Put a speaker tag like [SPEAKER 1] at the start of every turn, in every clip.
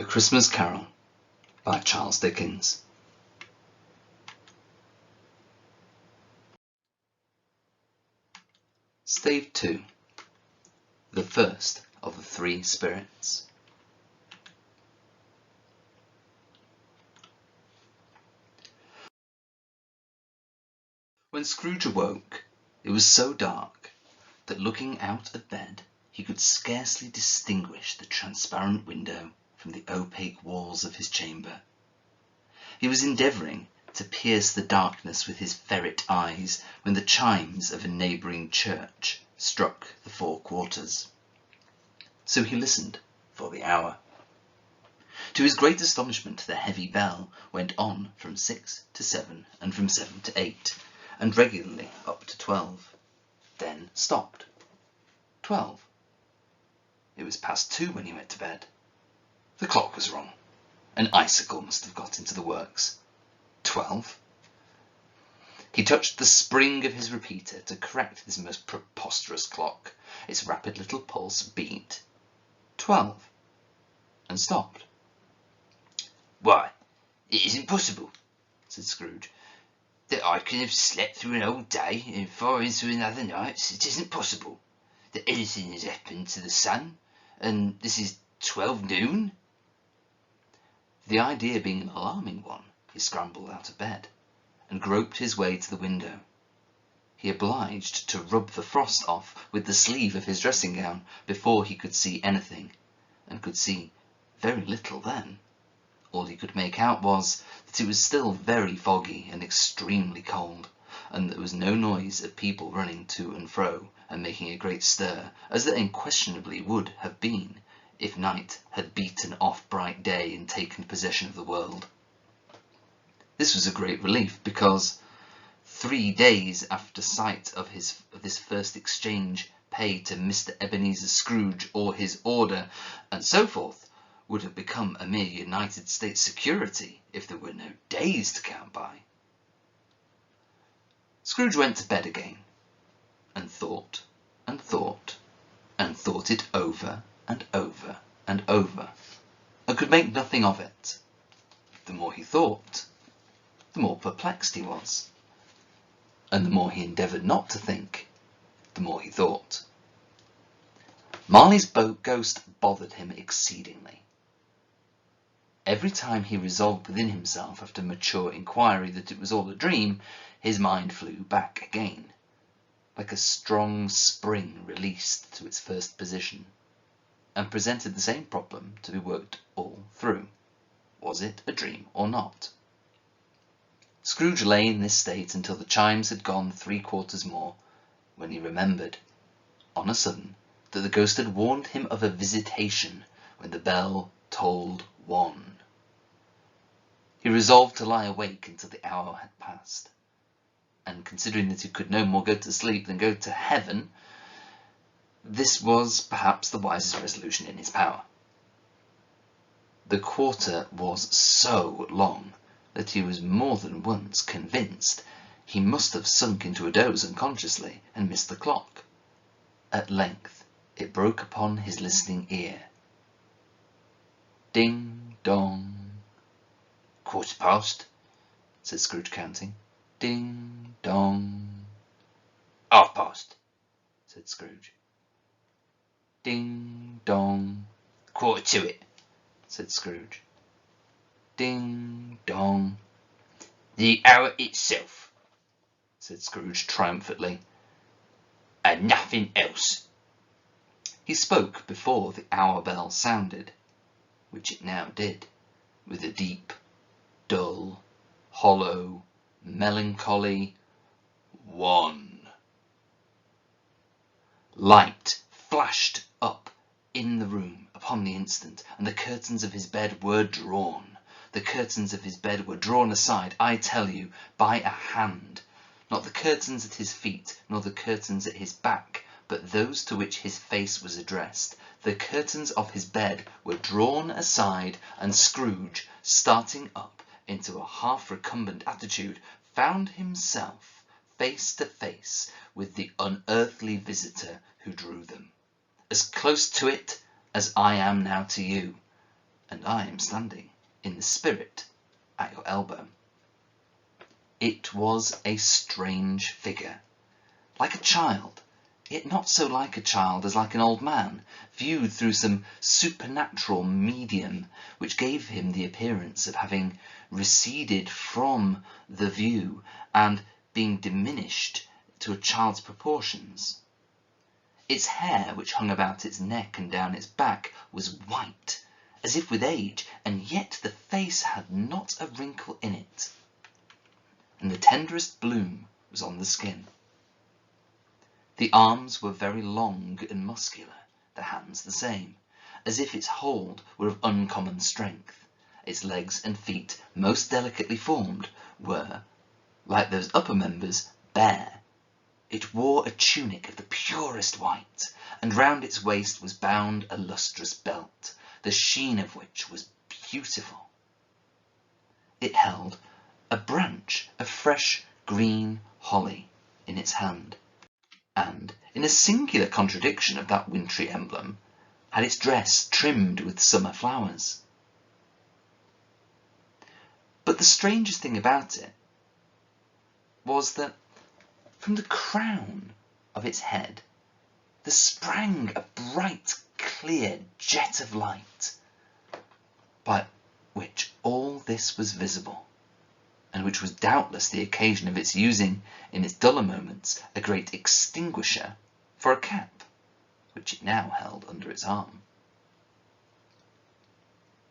[SPEAKER 1] A Christmas Carol by Charles Dickens. Stave 2. The first of the three spirits. When Scrooge awoke, it was so dark that looking out of bed he could scarcely distinguish the transparent window from the opaque walls of his chamber. He was endeavouring to pierce the darkness with his ferret eyes when the chimes of a neighbouring church struck the 4 quarters. So he listened for the hour. To his great astonishment, the heavy bell went on from 6 to 7 and from 7 to 8, and regularly up to 12, then stopped. 12. It was past 2 when he went to bed. The clock was wrong. An icicle must have got into the works. 12. He touched the spring of his repeater to correct this most preposterous clock. Its rapid little pulse beat. 12. And stopped. "Why, it isn't possible," said Scrooge, "that I can have slept through an whole day and far into another night. It isn't possible that anything has happened to the sun, and this is 12 noon. The idea being an alarming one, he scrambled out of bed and groped his way to the window. He obliged to rub the frost off with the sleeve of his dressing gown before he could see anything, and could see very little then. All he could make out was that it was still very foggy and extremely cold, and there was no noise of people running to and fro and making a great stir, as there unquestionably would have been if night had beaten off bright day and taken possession of the world. This was a great relief, because 3 days after sight of this first exchange paid to Mr. Ebenezer Scrooge, or his order, and so forth, would have become a mere United States security if there were no days to count by. Scrooge went to bed again, and thought, and thought, and thought it over and over and over, and could make nothing of it. The more he thought, the more perplexed he was, and the more he endeavoured not to think, the more he thought. Marley's ghost bothered him exceedingly. Every time he resolved within himself, after mature inquiry, that it was all a dream, his mind flew back again, like a strong spring released to its first position, and presented the same problem to be worked all through. Was it a dream or not? Scrooge lay in this state until the chimes had gone 3 quarters more, when he remembered, on a sudden, that the ghost had warned him of a visitation when the bell tolled 1. He resolved to lie awake until the hour had passed, and considering that he could no more go to sleep than go to heaven, this was perhaps the wisest resolution in his power. The quarter was so long that he was more than once convinced he must have sunk into a doze unconsciously and missed the clock. At length it broke upon his listening ear. Ding dong. 1/4 past, said Scrooge, counting. Ding dong. 1/2 past, said Scrooge. Ding dong. 1/4 to it, said Scrooge. Ding dong. The hour itself, said Scrooge triumphantly, and nothing else. He spoke before the hour bell sounded, which it now did, with a deep, dull, hollow, melancholy 1. Light flashed up in the room upon the instant, and the curtains of his bed were drawn. The curtains of his bed were drawn aside, I tell you, by a hand. Not the curtains at his feet, nor the curtains at his back, but those to which his face was addressed. The curtains of his bed were drawn aside, and Scrooge, starting up into a half-recumbent attitude, found himself face to face with the unearthly visitor who drew them, as close to it as I am now to you, and I am standing in the spirit at your elbow. It was a strange figure, like a child, yet not so like a child as like an old man, viewed through some supernatural medium which gave him the appearance of having receded from the view and being diminished to a child's proportions. Its hair, which hung about its neck and down its back, was white, as if with age, and yet the face had not a wrinkle in it, and the tenderest bloom was on the skin. The arms were very long and muscular, the hands the same, as if its hold were of uncommon strength. Its legs and feet, most delicately formed, were, like those upper members, bare. It wore a tunic of the purest white, and round its waist was bound a lustrous belt, the sheen of which was beautiful. It held a branch of fresh green holly in its hand, and, in a singular contradiction of that wintry emblem, had its dress trimmed with summer flowers. But the strangest thing about it was that from the crown of its head there sprang a bright, clear jet of light, by which all this was visible, and which was doubtless the occasion of its using, in its duller moments, a great extinguisher for a cap, which it now held under its arm.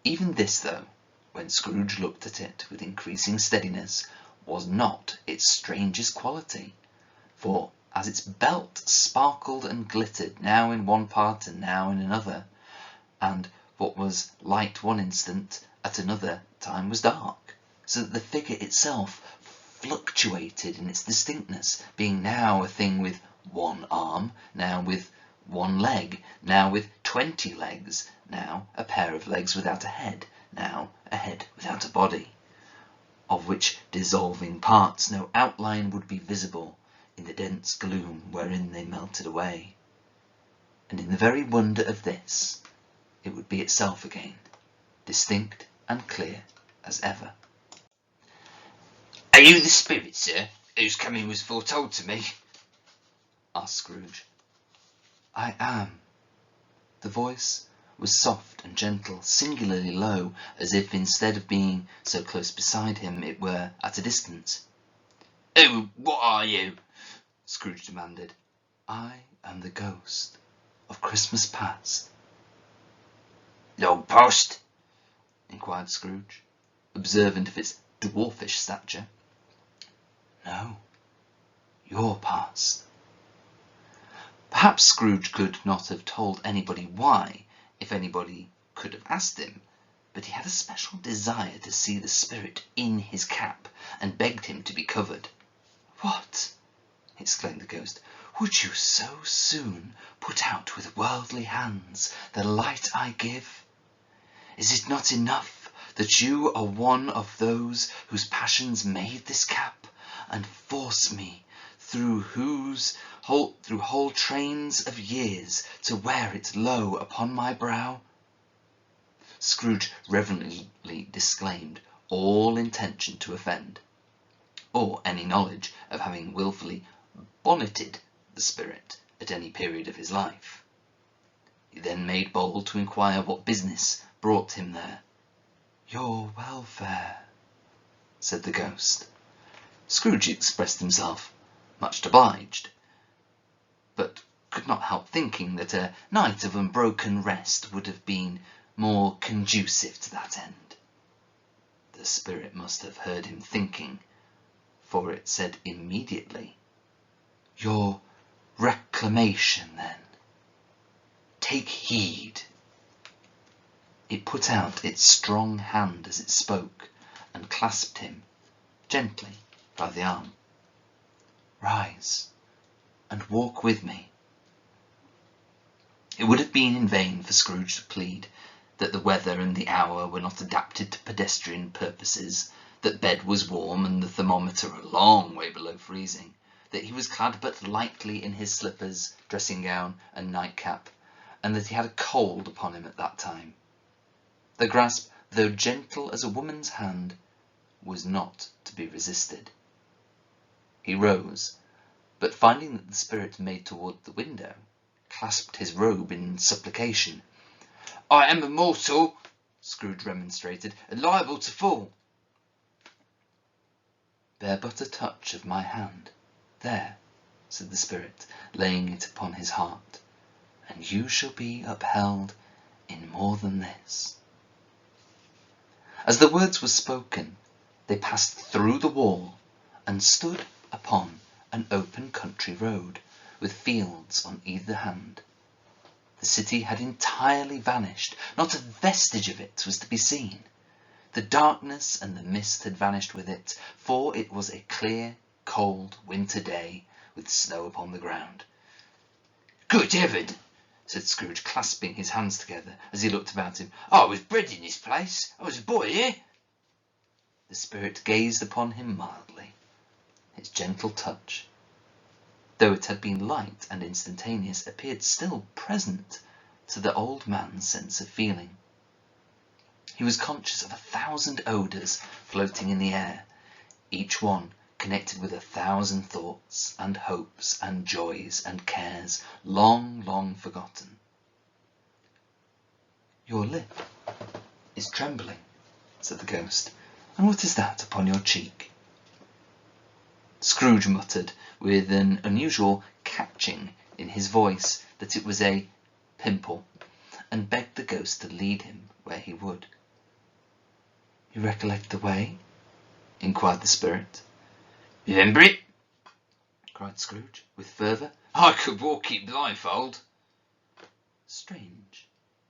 [SPEAKER 1] Even this, though, when Scrooge looked at it with increasing steadiness, was not its strangest quality, for as its belt sparkled and glittered now in one part and now in another, and what was light one instant at another time was dark, so that the figure itself fluctuated in its distinctness, being now a thing with one arm, now with one leg, now with 20 legs, now a pair of legs without a head, now a head without a body, of which dissolving parts no outline would be visible in the dense gloom wherein they melted away. And in the very wonder of this, it would be itself again, distinct and clear as ever.
[SPEAKER 2] "Are you the spirit, sir, whose coming was foretold to me?"
[SPEAKER 1] asked Scrooge. I am. The voice was soft and gentle, singularly low, as if instead of being so close beside him, it were at a distance.
[SPEAKER 2] "Oh, what are you?"
[SPEAKER 1] Scrooge demanded. I am the ghost of Christmas past.
[SPEAKER 2] "Long past?"
[SPEAKER 1] inquired Scrooge, observant of its dwarfish stature. No, your past. Perhaps Scrooge could not have told anybody why, if anybody could have asked him, but he had a special desire to see the spirit in his cap, and begged him to be covered. What? Exclaimed the ghost. Would you so soon put out with worldly hands the light I give? Is it not enough that you are one of those whose passions made this cap, and force me through whole trains of years to wear it low upon my brow? Scrooge reverently disclaimed all intention to offend, or any knowledge of having wilfully bonneted the spirit at any period of his life. He then made bold to inquire what business brought him there. Your welfare, said the ghost. Scrooge expressed himself much obliged, but could not help thinking that a night of unbroken rest would have been more conducive to that end. The spirit must have heard him thinking, for it said immediately, Your reclamation, then. Take heed. It put out its strong hand as it spoke, and clasped him gently by the arm. Rise, and walk with me. It would have been in vain for Scrooge to plead that the weather and the hour were not adapted to pedestrian purposes, that bed was warm and the thermometer a long way below freezing, that he was clad but lightly in his slippers, dressing-gown, and nightcap, and that he had a cold upon him at that time. The grasp, though gentle as a woman's hand, was not to be resisted. He rose, but finding that the spirit made toward the window, clasped his robe in supplication.
[SPEAKER 2] "I am a mortal," Scrooge remonstrated, "and liable to fall."
[SPEAKER 1] "Bear but a touch of my hand. There," said the spirit, laying it upon his heart, "and you shall be upheld in more than this." As the words were spoken, they passed through the wall and stood upon an open country road, with fields on either hand. The city had entirely vanished. Not a vestige of it was to be seen. The darkness and the mist had vanished with it, for it was a clear, cold winter day, with snow upon the ground.
[SPEAKER 2] "Good heaven!" said Scrooge, clasping his hands together as he looked about him. "I was bred in this place. I was a boy here."
[SPEAKER 1] The spirit gazed upon him mildly. Its gentle touch, though it had been light and instantaneous, appeared still present to the old man's sense of feeling. He was conscious of 1,000 odours floating in the air, each one connected with 1,000 thoughts and hopes and joys and cares long, long forgotten. "Your lip is trembling," said the ghost. "And what is that upon your cheek?" Scrooge muttered, with an unusual catching in his voice, that it was a pimple, and begged the ghost to lead him where he would. "You recollect the way?" inquired the spirit.
[SPEAKER 2] "Remember it?"
[SPEAKER 1] cried Scrooge, with fervour.
[SPEAKER 2] "I could walk it blindfold."
[SPEAKER 1] "Strange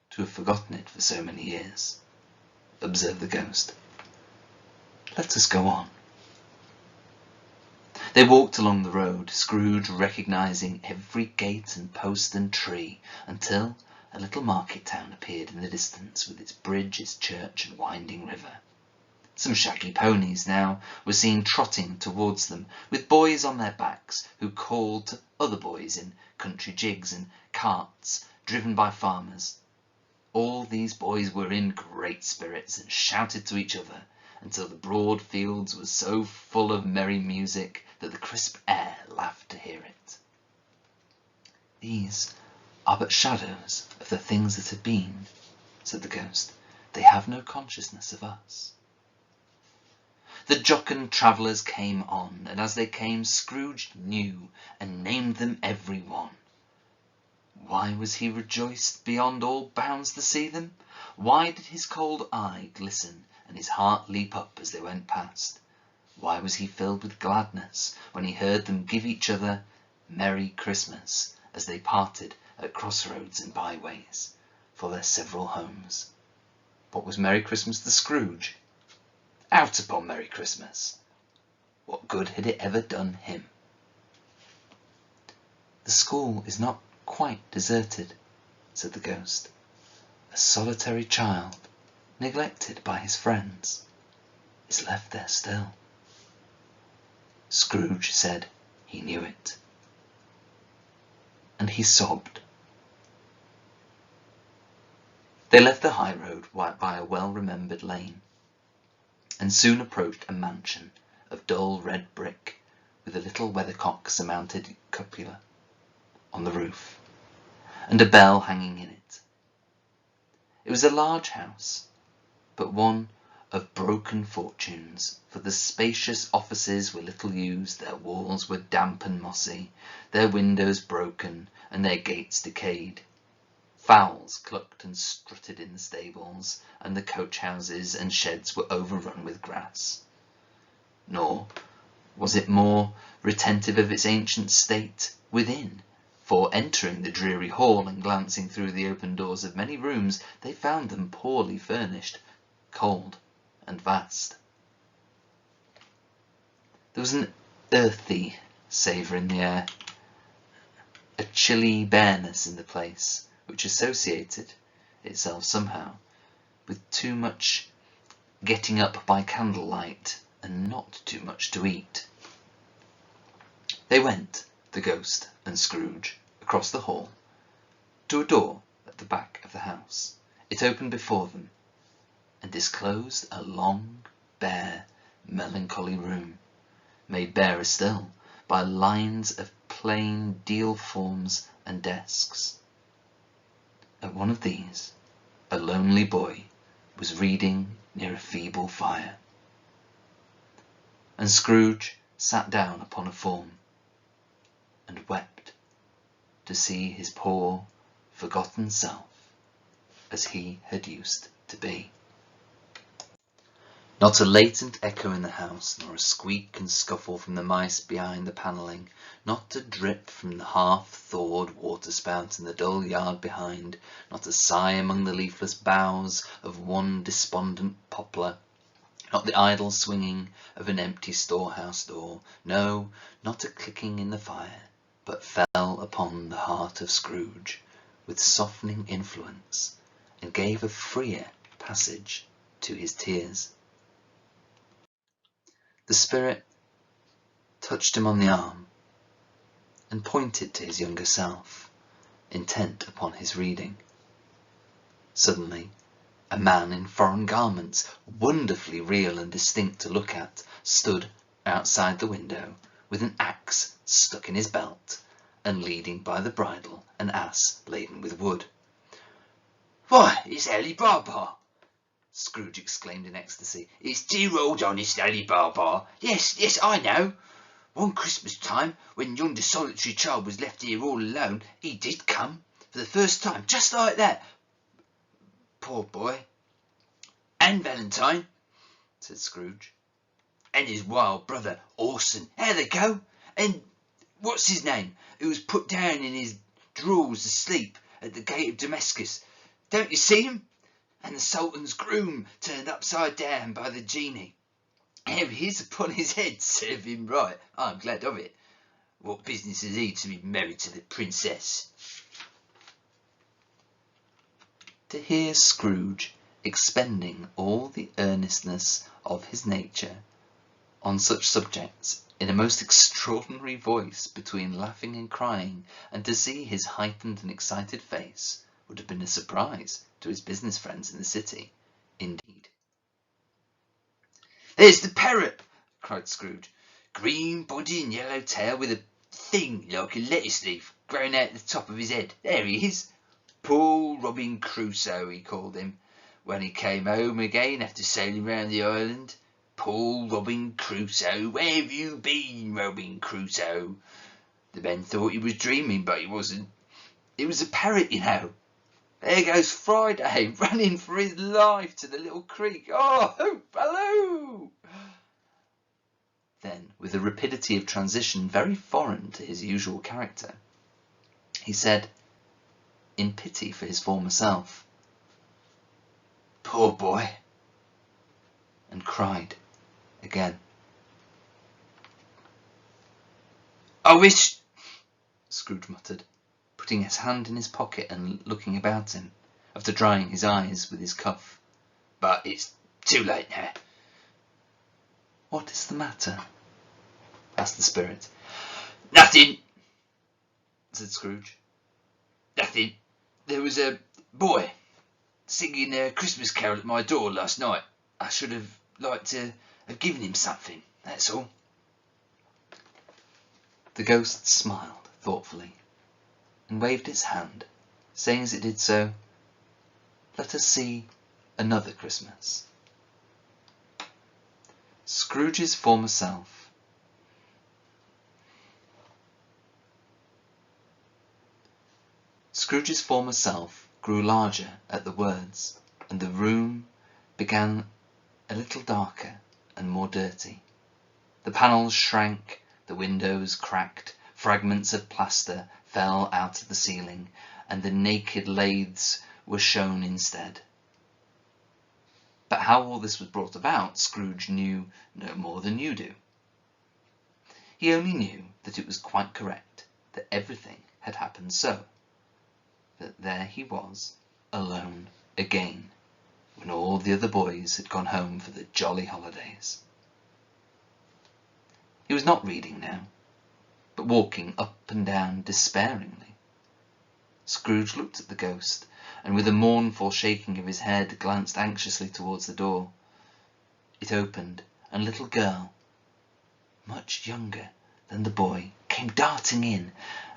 [SPEAKER 1] to have forgotten it for so many years," observed the ghost. "Let us go on." They walked along the road, Scrooge recognising every gate and post and tree, until a little market town appeared in the distance, with its bridge, its church, and winding river. Some shaggy ponies now were seen trotting towards them, with boys on their backs, who called to other boys in country gigs and carts driven by farmers. All these boys were in great spirits, and shouted to each other, until the broad fields were so full of merry music that the crisp air laughed to hear it. "These are but shadows of the things that have been," said the ghost. "They have no consciousness of us." The jocund travellers came on, and as they came, Scrooge knew and named them every one. Why was he rejoiced beyond all bounds to see them? Why did his cold eye glisten and his heart leap up as they went past? Why was he filled with gladness when he heard them give each other Merry Christmas as they parted at crossroads and byways for their several homes? What was Merry Christmas to Scrooge? Out upon Merry Christmas! What good had it ever done him? "The school is not quite deserted," said the ghost. "A solitary child, neglected by his friends, is left there still." Scrooge said he knew it, and he sobbed. They left the high road by a well-remembered lane, and soon approached a mansion of dull red brick, with a little weathercock-surmounted cupola on the roof, and a bell hanging in it. It was a large house, but one of broken fortunes, for the spacious offices were little used, their walls were damp and mossy, their windows broken, and their gates decayed. Fowls clucked and strutted in the stables, and the coach-houses and sheds were overrun with grass. Nor was it more retentive of its ancient state within, for entering the dreary hall and glancing through the open doors of many rooms, they found them poorly furnished, cold, and vast. There was an earthy savour in the air, a chilly bareness in the place, which associated itself somehow with too much getting up by candlelight and not too much to eat. They went, the ghost and Scrooge, across the hall to a door at the back of the house. It opened before them, and disclosed a long, bare, melancholy room, made barer still by lines of plain deal forms and desks. At one of these, a lonely boy was reading near a feeble fire, and Scrooge sat down upon a form and wept to see his poor, forgotten self as he had used to be. Not a latent echo in the house, nor a squeak and scuffle from the mice behind the panelling, not a drip from the half-thawed waterspout in the dull yard behind, not a sigh among the leafless boughs of one despondent poplar, not the idle swinging of an empty storehouse door, no, not a clicking in the fire, but fell upon the heart of Scrooge with softening influence, and gave a freer passage to his tears. The spirit touched him on the arm and pointed to his younger self, intent upon his reading. Suddenly, a man in foreign garments, wonderfully real and distinct to look at, stood outside the window with an axe stuck in his belt and leading by the bridle an ass laden with wood.
[SPEAKER 2] "Why, it's Ali Baba!" Scrooge exclaimed in ecstasy. "It's dear old honest Ali Baba. Yes, I know. One Christmas time, when yonder solitary child was left here all alone, he did come, for the first time, just like that. Poor boy. And Valentine," said Scrooge. "And his wild brother, Orson. How they go? And what's his name, who was put down in his drawers asleep at the gate of Damascus. Don't you see him? And the Sultan's groom turned upside down by the genie. Here he is upon his head, serve him right. I'm glad of it. What business has he to be married to the princess?"
[SPEAKER 1] To hear Scrooge expending all the earnestness of his nature on such subjects in a most extraordinary voice between laughing and crying, and to see his heightened and excited face, would have been a surprise to his business friends in the city, indeed.
[SPEAKER 2] "There's the parrot!" cried Scrooge. "Green body and yellow tail, with a thing like a lettuce leaf growing out the top of his head. There he is. Poor Robin Crusoe, he called him, when he came home again after sailing round the island. Poor Robin Crusoe, where have you been, Robin Crusoe?" The men thought he was dreaming, but he wasn't. It was a parrot, you know. There goes Friday, running for his life to the little creek. Oh, halloo!
[SPEAKER 1] Then, with a rapidity of transition very foreign to his usual character, he said, in pity for his former self,
[SPEAKER 2] "Poor boy!"
[SPEAKER 1] and cried again.
[SPEAKER 2] "I wish,"
[SPEAKER 1] Scrooge muttered, putting his hand in his pocket and looking about him, after drying his eyes with his cuff.
[SPEAKER 2] "But it's too late now."
[SPEAKER 1] "What is the matter?" asked the spirit.
[SPEAKER 2] "Nothing," said Scrooge. "Nothing. There was a boy singing a Christmas carol at my door last night. I should have liked to have given him something, that's all."
[SPEAKER 1] The ghost smiled thoughtfully and waved its hand, saying as it did so, "Let us see another Christmas." Scrooge's former self grew larger at the words, and the room began a little darker and more dirty. The panels shrank, the windows cracked, fragments of plaster fell out of the ceiling, and the naked lathes were shown instead. But how all this was brought about, Scrooge knew no more than you do. He only knew that it was quite correct, that everything had happened so, that there he was, alone again, when all the other boys had gone home for the jolly holidays. He was not reading now, but walking up and down despairingly. Scrooge looked at the ghost, and with a mournful shaking of his head glanced anxiously towards the door. It opened, and a little girl, much younger than the boy, came darting in,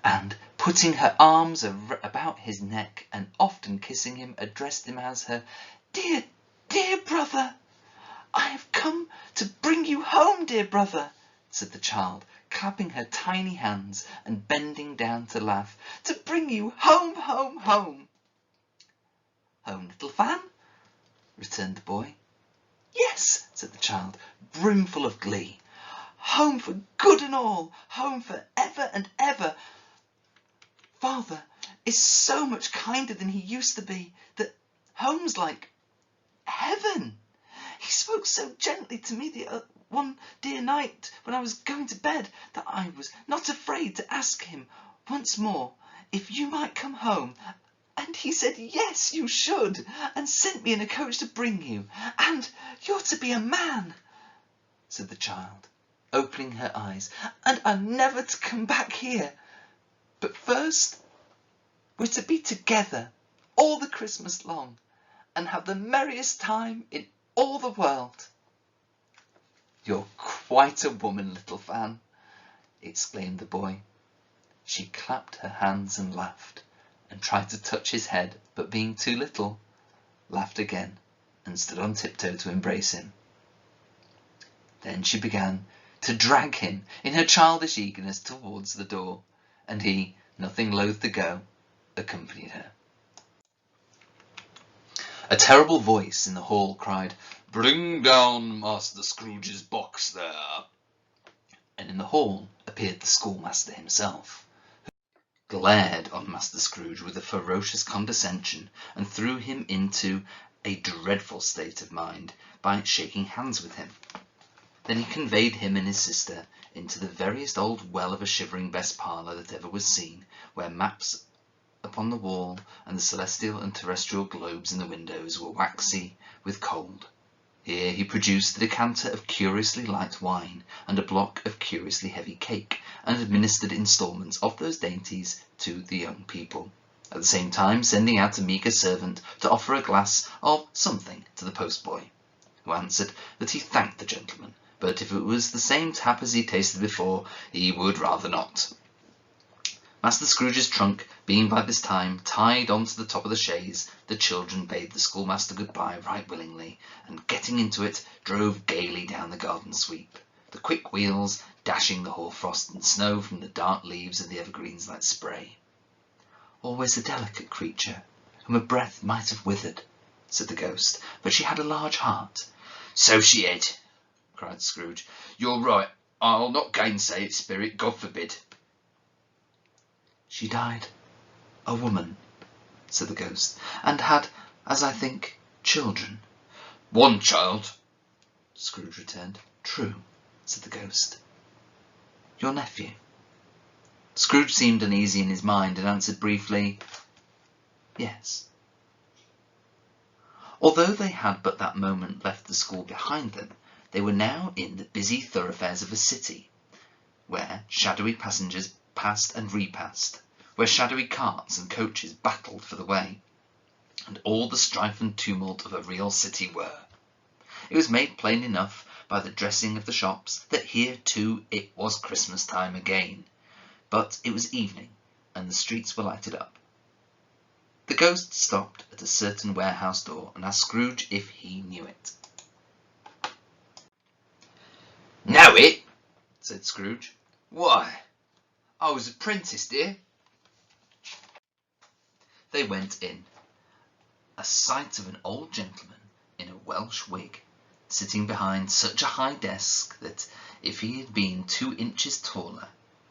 [SPEAKER 1] and, putting her arms about his neck and often kissing him, addressed him as her "Dear, dear brother." "I have come to bring you home, dear brother," said the child, clapping her tiny hands and bending down to laugh. "To bring you home, home, home." "Home, little Fan?" returned the boy. "Yes," said the child, brimful of glee. "Home for good and all, home for ever and ever. Father is so much kinder than he used to be, that home's like heaven. He spoke so gently to me the one dear night when I was going to bed, that I was not afraid to ask him once more if you might come home, and he said yes, you should, and sent me in a coach to bring you, and you're to be a man," said the child, opening her eyes, "and are never to come back here. But first we're to be together all the Christmas long, and have the merriest time in all the world." "You're quite a woman, little Fan," exclaimed the boy. She clapped her hands and laughed, and tried to touch his head, but being too little, laughed again, and stood on tiptoe to embrace him. Then she began to drag him in her childish eagerness towards the door, and he, nothing loath to go, accompanied her. A terrible voice in the hall cried, "Bring down Master Scrooge's box there," and in the hall appeared the schoolmaster himself, who glared on Master Scrooge with a ferocious condescension, and threw him into a dreadful state of mind by shaking hands with him. Then he conveyed him and his sister into the veriest old well of a shivering best parlour that ever was seen, where maps upon the wall and the celestial and terrestrial globes in the windows were waxy with cold. Here he produced a decanter of curiously light wine and a block of curiously heavy cake, and administered instalments of those dainties to the young people, at the same time sending out a meagre servant to offer a glass of something to the postboy, who answered that he thanked the gentleman, but if it was the same tap as he tasted before, he would rather not. Master Scrooge's trunk being by this time tied on to the top of the chaise, the children bade the schoolmaster good-bye right willingly, and getting into it, drove gaily down the garden sweep, the quick wheels dashing the hoar-frost and snow from the dark leaves of the evergreens like spray. "Always a delicate creature, whom a breath might have withered," said the ghost, "but she had a large heart."
[SPEAKER 2] "So she had," cried Scrooge. "You're right. I'll not gainsay it, Spirit. God forbid."
[SPEAKER 1] "She died a woman," said the ghost, "and had, as I think, children."
[SPEAKER 2] "One child,"
[SPEAKER 1] Scrooge returned. "True," said the ghost. "Your nephew?" Scrooge seemed uneasy in his mind, and answered briefly, "Yes." Although they had but that moment left the school behind them, they were now in the busy thoroughfares of a city, where shadowy passengers passed and repassed, where shadowy carts and coaches battled for the way, and all the strife and tumult of a real city were. It was made plain enough by the dressing of the shops that here too it was Christmas time again, but it was evening, and the streets were lighted up. The ghost stopped at a certain warehouse door and asked Scrooge if he knew it.
[SPEAKER 2] "Know it?"
[SPEAKER 1] said Scrooge.
[SPEAKER 2] "Why, I was apprenticed here."
[SPEAKER 1] They went in. A sight of an old gentleman in a Welsh wig, sitting behind such a high desk that if he had been 2 inches taller,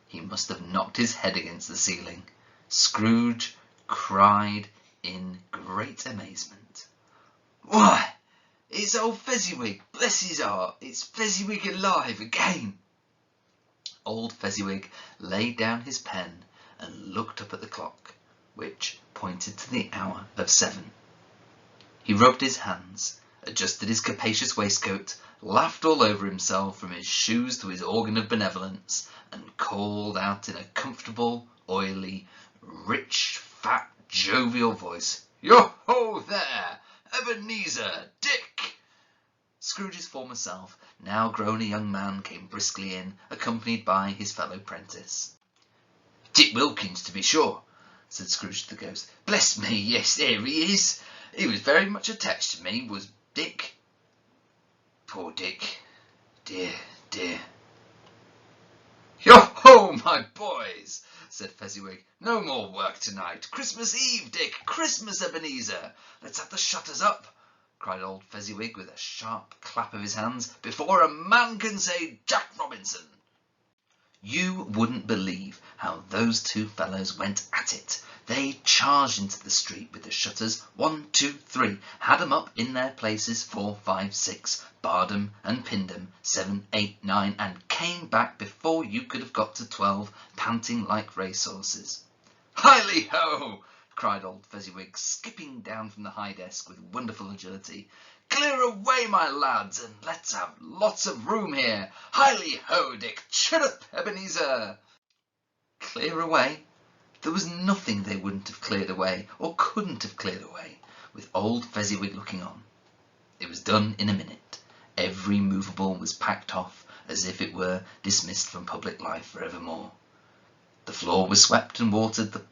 [SPEAKER 1] he must have knocked his head against the ceiling. Scrooge cried in great amazement,
[SPEAKER 2] "Why, it's old Fezziwig, bless his heart! It's Fezziwig alive again!"
[SPEAKER 1] Old Fezziwig laid down his pen and looked up at the clock, which pointed to the hour of 7. He rubbed his hands, adjusted his capacious waistcoat, laughed all over himself from his shoes to his organ of benevolence, and called out in a comfortable, oily, rich, fat, jovial voice, Yo-ho there! Ebenezer! Dick! Scrooge's former self, now grown a young man, came briskly in, accompanied by his fellow prentice.
[SPEAKER 2] Dick Wilkins, to be sure, said Scrooge to the ghost. Bless me, yes, there he is. He was very much attached to me, was Dick. Poor Dick. Dear, dear.
[SPEAKER 1] Yo-ho, my boys, said Fezziwig. No more work tonight. Christmas Eve, Dick. Christmas, Ebenezer. Let's have the shutters up, cried old Fezziwig with a sharp clap of his hands, before a man can say Jack Robinson. You wouldn't believe how those two fellows went at it. They charged into the street with the shutters, 1, 2, 3, had 'em up in their places, 4, 5, 6, barred 'em and pinned 'em, 7, 8, 9, and came back before you could have got to 12, panting like racehorses. Hiley-ho! cried old Fezziwig, skipping down from the high desk with wonderful agility. Clear away, my lads, and let's have lots of room here. Hiley-ho, Dick! Chirrup, Ebenezer! Clear away? There was nothing they wouldn't have cleared away, or couldn't have cleared away, with old Fezziwig looking on. It was done in a minute. Every movable was packed off, as if it were dismissed from public life for evermore. The floor was swept and watered, the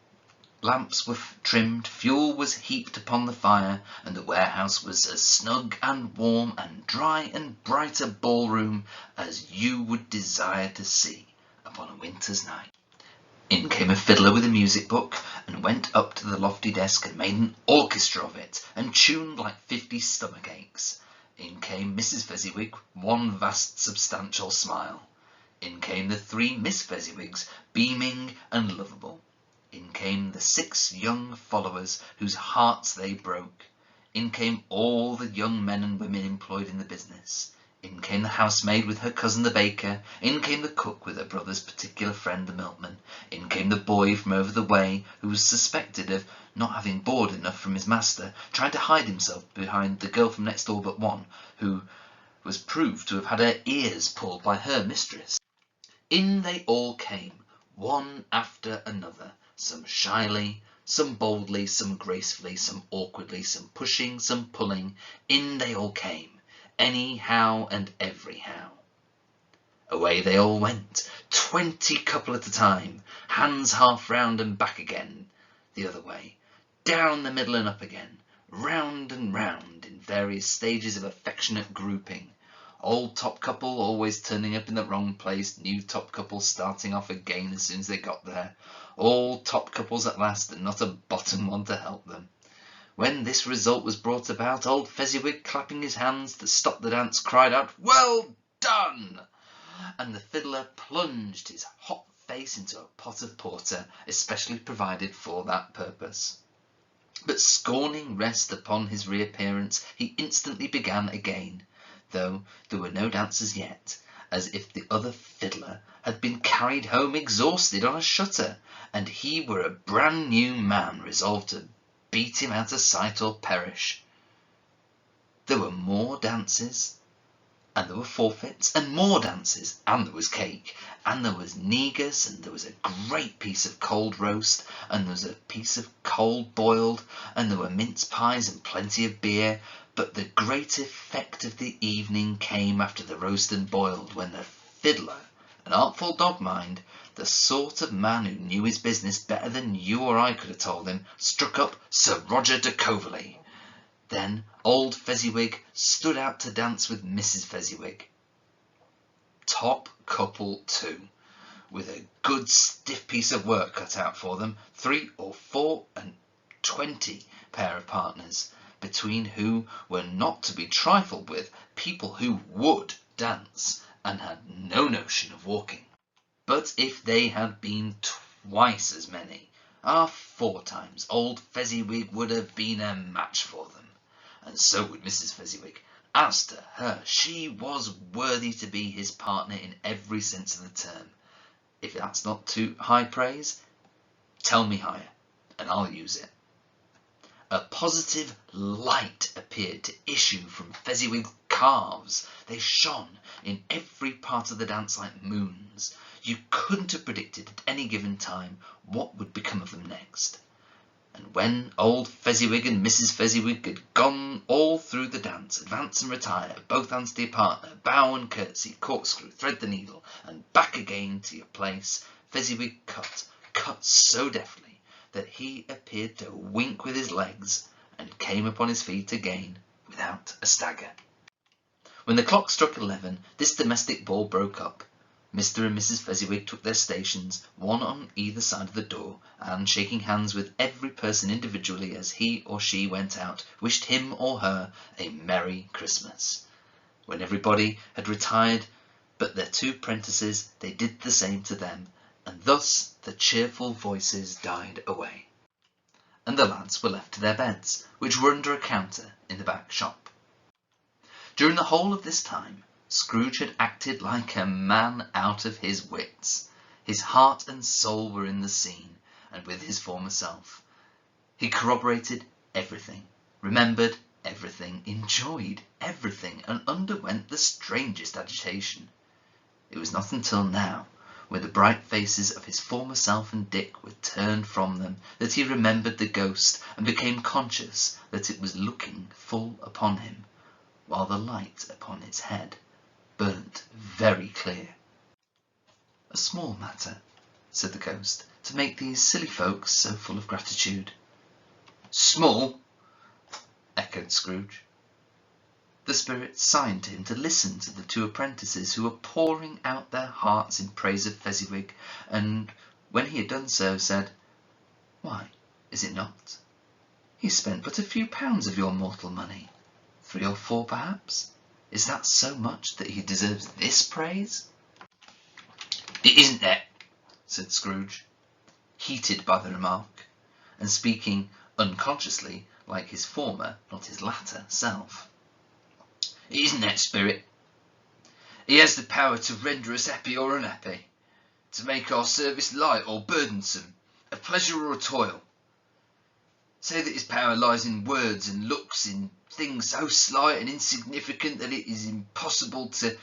[SPEAKER 1] lamps were trimmed, fuel was heaped upon the fire, and the warehouse was as snug and warm and dry and bright a ballroom as you would desire to see upon a winter's night. In came a fiddler with a music book, and went up to the lofty desk and made an orchestra of it, and tuned like 50 stomach aches. In came Mrs. Fezziwig, one vast substantial smile. In came the 3 Miss Fezziwigs, beaming and lovable. In came the 6 young followers, whose hearts they broke. In came all the young men and women employed in the business. In came the housemaid with her cousin the baker. In came the cook with her brother's particular friend the milkman. In came the boy from over the way, who was suspected of not having board enough from his master, trying to hide himself behind the girl from next door but one, who was proved to have had her ears pulled by her mistress. In they all came, one after another, some shyly, some boldly, some gracefully, some awkwardly, some pushing, some pulling. In they all came, anyhow and everyhow. Away they all went, 20 couple at a time, hands half round and back again, the other way, down the middle and up again, round and round, in various stages of affectionate grouping. Old top couple always turning up in the wrong place, new top couple starting off again as soon as they got there, all top couples at last, and not a bottom one to help them. When this result was brought about, old Fezziwig, clapping his hands to stop the dance, cried out, "Well done!" and the fiddler plunged his hot face into a pot of porter, especially provided for that purpose. But scorning rest upon his reappearance, he instantly began again, though there were no dancers yet, as if the other fiddler had been carried home exhausted on a shutter, and he were a brand new man resolved to beat him out of sight or perish. There were more dances, and there were forfeits, and more dances, and there was cake, and there was negus, and there was a great piece of cold roast, and there was a piece of cold boiled, and there were mince pies and plenty of beer. But the great effect of the evening came after the roast and boiled, when the fiddler, an artful dog mind, the sort of man who knew his business better than you or I could have told him, struck up Sir Roger de Coverley. Then old Fezziwig stood out to dance with Mrs. Fezziwig. Top couple too, with a good stiff piece of work cut out for them, 3 or 4 and 20 pair of partners, between who were not to be trifled with, people who would dance, and had no notion of walking. But if they had been twice as many, 4 times, old Fezziwig would have been a match for them, and so would Mrs. Fezziwig. As to her, she was worthy to be his partner in every sense of the term. If that's not too high praise, tell me higher, and I'll use it. A positive light appeared to issue from Fezziwig's calves. They shone in every part of the dance like moons. You couldn't have predicted at any given time what would become of them next. And when old Fezziwig and Mrs. Fezziwig had gone all through the dance, advance and retire, both hands to your partner, bow and curtsy, corkscrew, thread the needle, and back again to your place, Fezziwig cut so deftly that he appeared to wink with his legs, and came upon his feet again without a stagger. When the clock struck 11, this domestic ball broke up. Mr. and Mrs. Fezziwig took their stations, one on either side of the door, and, shaking hands with every person individually as he or she went out, wished him or her a Merry Christmas. When everybody had retired but their two prentices, they did the same to them, and thus the cheerful voices died away, and the lads were left to their beds, which were under a counter in the back shop. During the whole of this time, Scrooge had acted like a man out of his wits. His heart and soul were in the scene, and with his former self. He corroborated everything, remembered everything, enjoyed everything, and underwent the strangest agitation. It was not until now, when the bright faces of his former self and Dick were turned from them, that he remembered the ghost, and became conscious that it was looking full upon him, while the light upon its head burnt very clear. "A small matter," said the ghost, "to make these silly folks so full of gratitude." "Small?" echoed Scrooge. The spirit signed to him to listen to the two apprentices, who were pouring out their hearts in praise of Fezziwig, and when he had done so, said, "Why, is it not? He spent but a few pounds of your mortal money, 3 or 4 perhaps. Is that so much that he deserves this praise?" "It isn't that," said Scrooge, heated by the remark, and speaking unconsciously like his former, not his latter, self. "It isn't that, Spirit. He has the power to render us happy or unhappy, to make our service light or burdensome, a pleasure or a toil. Say that his power lies in words and looks, in things so slight and insignificant that it is impossible to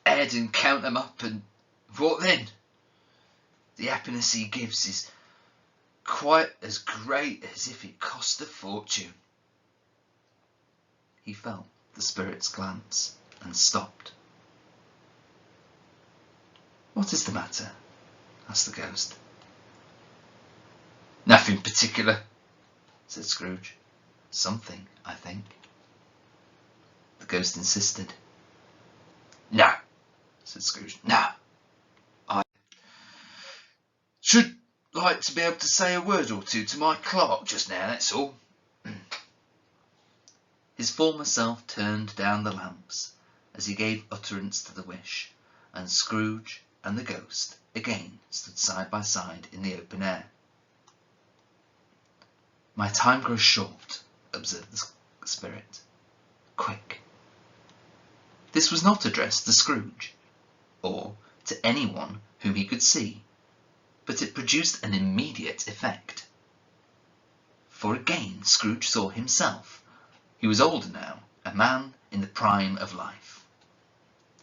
[SPEAKER 1] add and count them up, and what then? The happiness he gives is quite as great as if it cost a fortune." He felt the spirit's glance and stopped. "What is the matter?" asked the ghost. "Nothing particular," said Scrooge. "Something, I think." The ghost insisted. "No," said Scrooge. "No. I should like to be able to say a word or two to my clerk just now, that's all." His former self turned down the lamps as he gave utterance to the wish, and Scrooge and the ghost again stood side by side in the open air. "My time grows short," observed the spirit. "Quick." This was not addressed to Scrooge, or to anyone whom he could see, but it produced an immediate effect. For again Scrooge saw himself. He was older now, a man in the prime of life.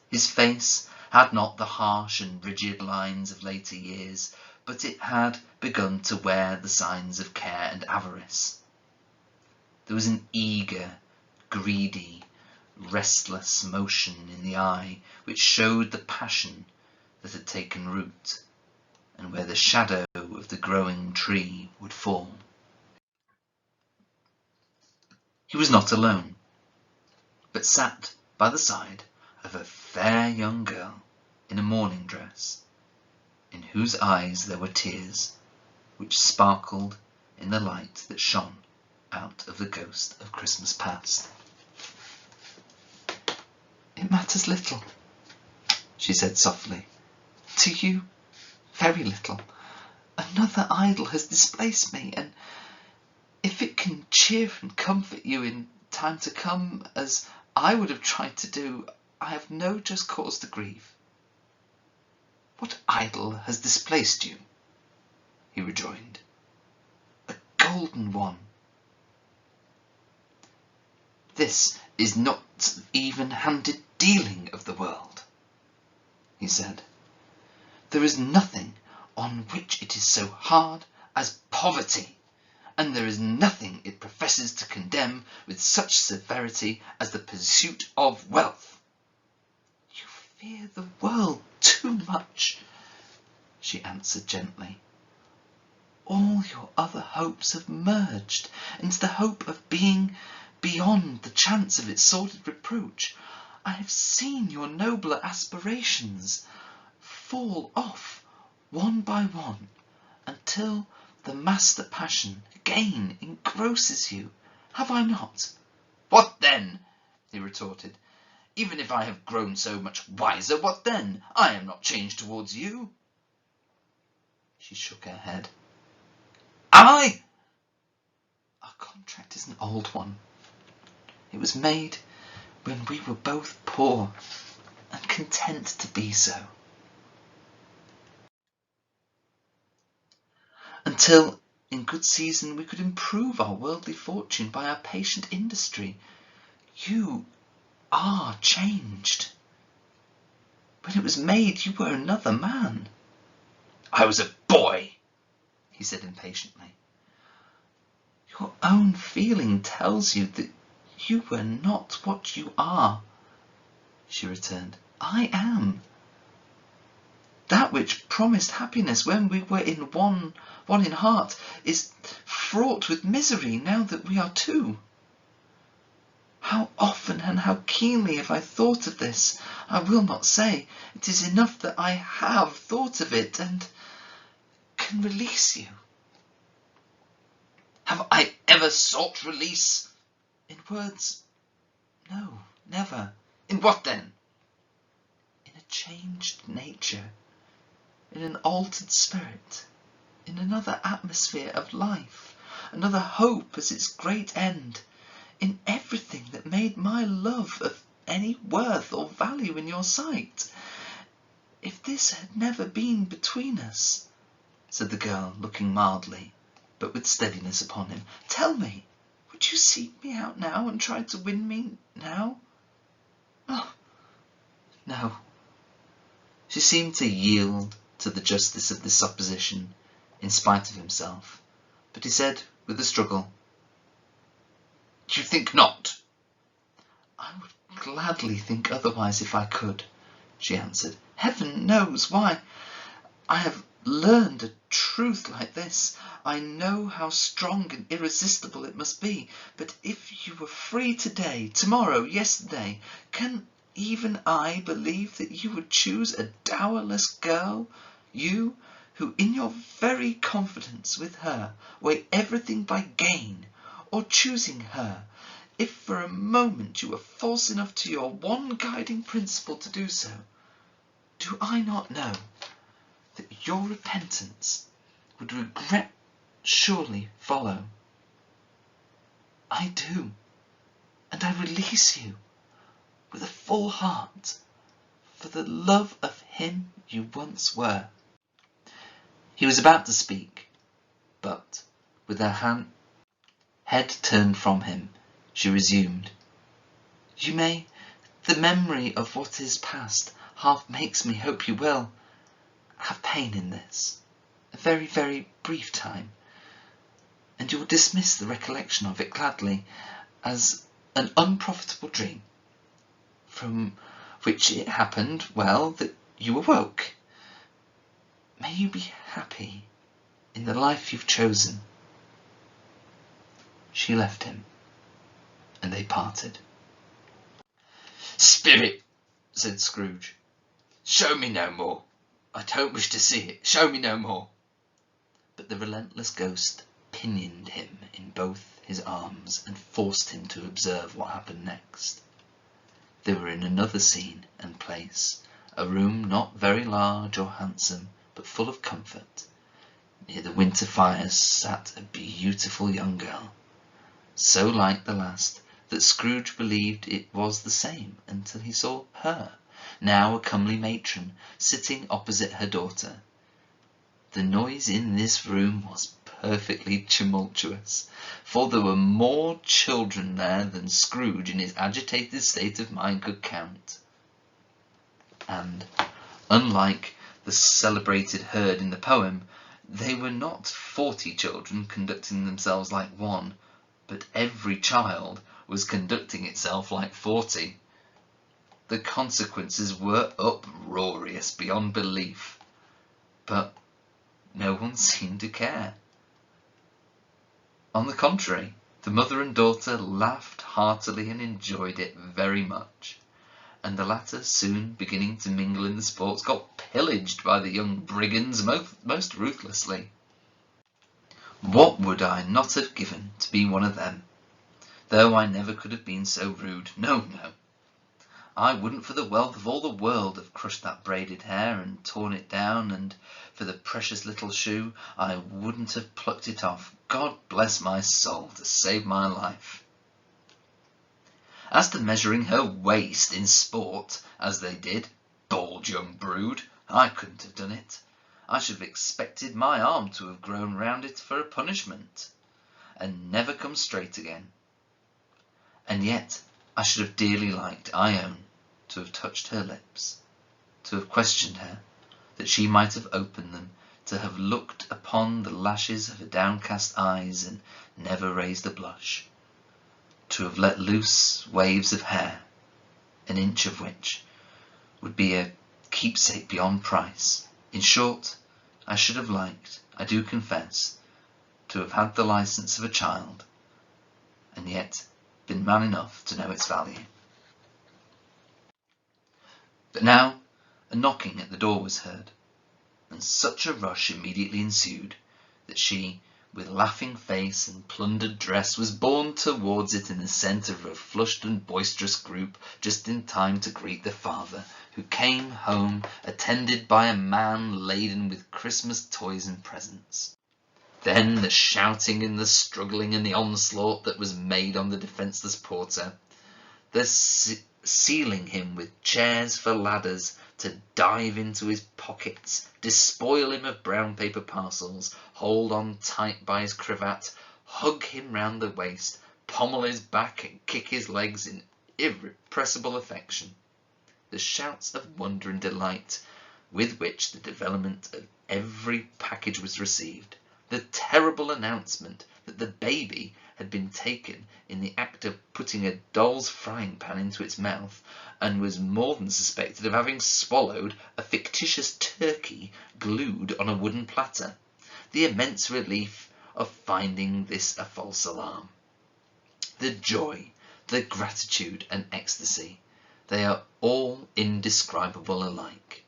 [SPEAKER 1] His face had not the harsh and rigid lines of later years, but it had begun to wear the signs of care and avarice. There was an eager, greedy, restless motion in the eye which showed the passion that had taken root, and where the shadow of the growing tree would fall. He was not alone, but sat by the side of a fair young girl in a morning dress, in whose eyes there were tears, which sparkled in the light that shone out of the ghost of Christmas past. "It matters little," she said softly. "To you, very little. Another idol has displaced me, and if it can cheer and comfort you in time to come, as I would have tried to do, I have no just cause to grieve." "What idol has displaced you?" he rejoined. "A golden one." "This is not even-handed dealing of the world," he said. "There is nothing on which it is so hard as poverty, and there is nothing it professes to condemn with such severity as the pursuit of wealth." "You fear the world too much," she answered gently. "All your other hopes have merged into the hope of being beyond the chance of its sordid reproach. I have seen your nobler aspirations fall off one by one until the master passion again engrosses you. Have I not?"
[SPEAKER 2] "What then?" he retorted. "Even if I have grown so much wiser, what then? I am not changed towards you."
[SPEAKER 1] She shook her head.
[SPEAKER 2] "Am I?"
[SPEAKER 1] "Our contract is an old one. It was made when we were both poor and content to be so. Until in good season we could improve our worldly fortune by our patient industry. You are changed. When it was made, you were another man."
[SPEAKER 2] "I was a boy," he said impatiently.
[SPEAKER 1] "Your own feeling tells you that you were not what you are," she returned. "I am. That which promised happiness when we were in one in heart is fraught with misery now that we are two. How often and how keenly have I thought of this, I will not say. It is enough that I have thought of it and can release you."
[SPEAKER 2] "Have I ever sought release?"
[SPEAKER 1] "In words, no, never."
[SPEAKER 2] "In what then?"
[SPEAKER 1] "In a changed nature, in an altered spirit, in another atmosphere of life, another hope as its great end, in everything that made my love of any worth or value in your sight. If this had never been between us," said the girl, looking mildly, but with steadiness upon him, "tell me, would you seek me out now and try to win me now?" "Oh, no." She seemed to yield to the justice of this supposition, in spite of himself, but he said with a struggle,
[SPEAKER 2] "You think not?"
[SPEAKER 1] "I would gladly think otherwise if I could," she answered. "Heaven knows why. I have learned a truth like this. I know how strong and irresistible it must be. But if you were free today, tomorrow, yesterday, can even I believe that you would choose a dowerless girl, you who in your very confidence with her weigh everything by gain, or choosing her, if for a moment you were false enough to your one guiding principle to do so? Do I not know that your repentance would regret surely follow? I do, and I release you with a full heart for the love of him you once were." He was about to speak, but with her head turned from him, she resumed, the memory of what is past half makes me hope you will have pain in this, a very, very brief time, and you will dismiss the recollection of it gladly as an unprofitable dream, from which it happened, well, that you awoke. May you be happy in the life you've chosen." She left him, and they parted.
[SPEAKER 2] "Spirit," said Scrooge, "show me no more. I don't wish to see it. Show me no more."
[SPEAKER 1] But the relentless ghost pinioned him in both his arms and forced him to observe what happened next. They were in another scene and place, a room not very large or handsome, but full of comfort. Near the winter fires sat a beautiful young girl, so like the last that Scrooge believed it was the same until he saw her, now a comely matron, sitting opposite her daughter. The noise in this room was perfectly tumultuous, for there were more children there than Scrooge in his agitated state of mind could count. And, unlike the celebrated herd in the poem, They were not 40 children conducting themselves like one, but every child was conducting itself like 40. The consequences were uproarious beyond belief, but no one seemed to care. On the contrary, the mother and daughter laughed heartily and enjoyed it very much, and the latter, soon beginning to mingle in the sports, got pillaged by the young brigands most ruthlessly. What would I not have given to be one of them, though I never could have been so rude. No, no. I wouldn't for the wealth of all the world have crushed that braided hair and torn it down, and for the precious little shoe I wouldn't have plucked it off, God bless my soul, to save my life. As to measuring her waist in sport, as they did, bold young brood, I couldn't have done it. I should have expected my arm to have grown round it for a punishment, and never come straight again. And yet I should have dearly liked, I own, to have touched her lips, to have questioned her, that she might have opened them, to have looked upon the lashes of her downcast eyes and never raised a blush, to have let loose waves of hair, an inch of which would be a keepsake beyond price. In short, I should have liked, I do confess, to have had the licence of a child, and yet been man enough to know its value. But now a knocking at the door was heard, and such a rush immediately ensued that she, with laughing face and plundered dress, was borne towards it in the centre of a flushed and boisterous group, just in time to greet the father, who came home attended by a man laden with Christmas toys and presents. Then the shouting and the struggling and the onslaught that was made on the defenceless porter, the sealing him with chairs for ladders to dive into his pockets, despoil him of brown paper parcels, hold on tight by his cravat, hug him round the waist, pommel his back and kick his legs in irrepressible affection. The shouts of wonder and delight with which the development of every package was received, the terrible announcement that the baby had been taken in the act of putting a doll's frying pan into its mouth, and was more than suspected of having swallowed a fictitious turkey glued on a wooden platter, the immense relief of finding this a false alarm, the joy, the gratitude and ecstasy, they are all indescribable alike.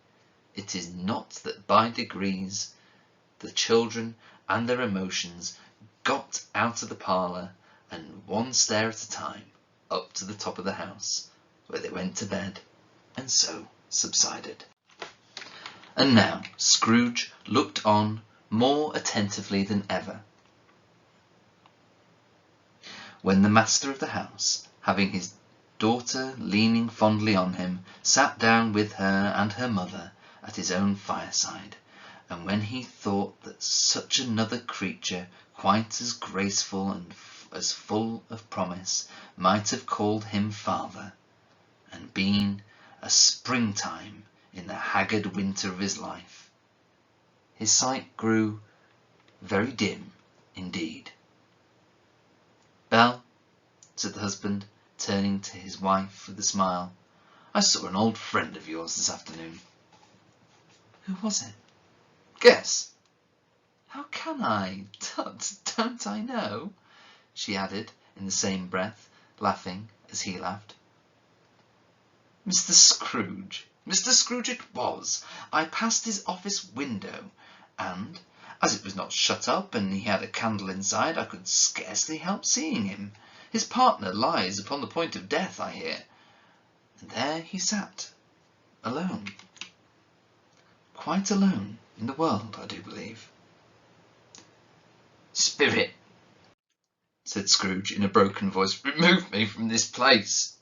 [SPEAKER 1] It is not that by degrees the children and their emotions got out of the parlour, and one stair at a time, up to the top of the house, where they went to bed, and so subsided. And now Scrooge looked on more attentively than ever, when the master of the house, having his daughter leaning fondly on him, sat down with her and her mother at his own fireside, and when he thought that such another creature, quite as graceful and as full of promise, might have called him father, and been a springtime in the haggard winter of his life, his sight grew very dim indeed. "Belle," said the husband, turning to his wife with a smile, "I saw an old friend of yours this afternoon." "Who was it?" "Guess." "How can I? Don't I know?" she added in the same breath, laughing as he laughed. "Mr. Scrooge. Mr. Scrooge it was. I passed his office window, and, as it was not shut up and he had a candle inside, I could scarcely help seeing him. His partner lies upon the point of death, I hear. And there he sat, alone. Quite alone in the world, I do believe." "Spirit," said Scrooge in a broken voice, "remove me from this place."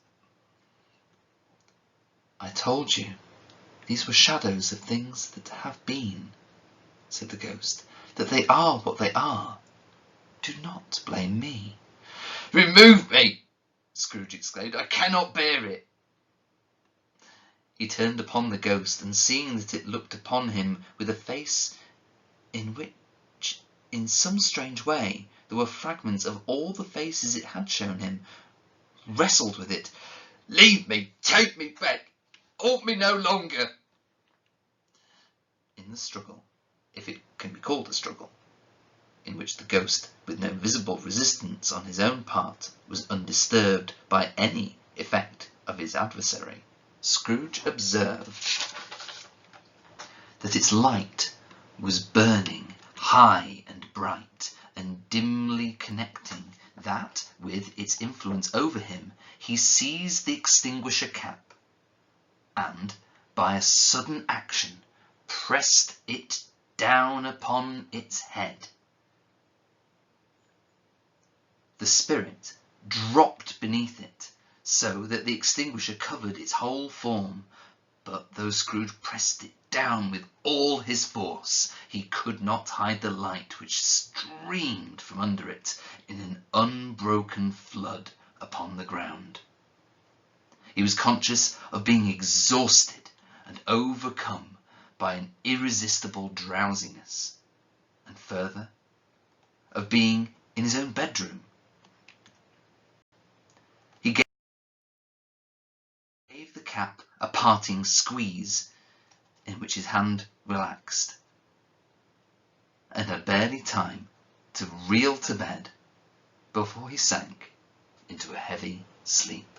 [SPEAKER 1] "I told you these were shadows of things that have been," said the ghost, "that they are what they are. Do not blame me." "Remove me!" Scrooge exclaimed. "I cannot bear it." He turned upon the ghost, and seeing that it looked upon him with a face in which in some strange way, there were fragments of all the faces it had shown him, wrestled with it.
[SPEAKER 2] "Leave me! Take me back! Haunt me no longer!"
[SPEAKER 1] In the struggle, if it can be called a struggle, in which the ghost, with no visible resistance on his own part, was undisturbed by any effect of his adversary, Scrooge observed that its light was burning high and bright, and dimly connecting that with its influence over him, he seized the extinguisher cap, and, by a sudden action, pressed it down upon its head. The spirit dropped beneath it, so that the extinguisher covered its whole form, but though Scrooge pressed it down with all his force, he could not hide the light which streamed from under it in an unbroken flood upon the ground. He was conscious of being exhausted and overcome by an irresistible drowsiness, and further, of being in his own bedroom. He gave the cap a parting squeeze, in which his hand relaxed, and had barely time to reel to bed before he sank into a heavy sleep.